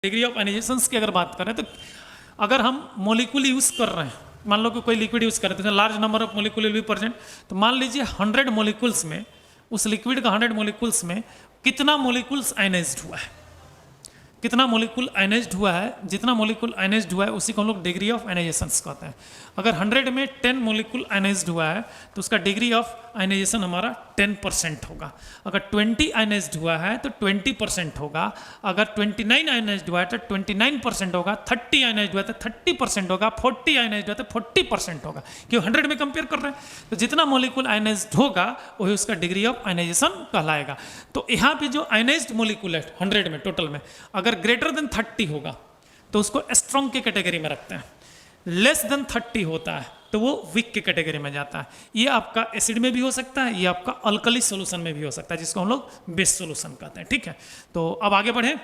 Degree of आयनाइजेशंस की अगर बात करें तो अगर हम मोलिक्यूल यूज़ कर रहे हैं, मान लो कि कोई लिक्विड यूज़ कर रहे हैं, large number of molecule will be present, तो मान लीजिए 100 मोलिक्यूल्स में, उस लिक्विड का 100 मोलिक्यूल्स में कितना मोलिक्यूल्स आयनाइज्ड हुआ है, कितना मोलिक्यूल आयनाइज्ड हुआ है, जितना मोलिक्यूल आयनाइज्ड हुआ है उसी को हम लोग डिग्री ऑफ आयनाइजेशंस कहते हैं। अगर 100 में 10 मोलिक्यूल आयनाइज्ड हुआ है तो उसका डिग्री ऑफ आयनाइजेशन हमारा 10% होगा। अगर 20 आयनाइज्ड हुआ है तो 20% होगा। अगर 29 आयनाइज्ड हुआ है तो 29% होगा। 30 आयनाइज्ड हुआ है तो 30% होगा। 40 आयनाइज्ड हुआ है तो 40% होगा, क्यों 100 में कंपेयर कर रहे हैं। तो जितना मोलिक्यूल आयनाइज्ड होगा वही उसका डिग्री ऑफ आयनाइजेशन कहलाएगा। तो यहाँ पे जो आयनाइज्ड मोलिक्यूल है 100 में टोटल में, अगर ग्रेटर देन 30 होगा तो उसको स्ट्रॉन्ग के कैटेगरी में रखते हैं। लेस देन 30 होता है तो वो वीक के कैटेगरी में जाता है। ये आपका एसिड में भी हो सकता है, ये आपका अल्कली सॉल्यूशन में भी हो सकता है, जिसको हम लोग बेस सॉल्यूशन कहते हैं। ठीक है, तो अब आगे बढ़े।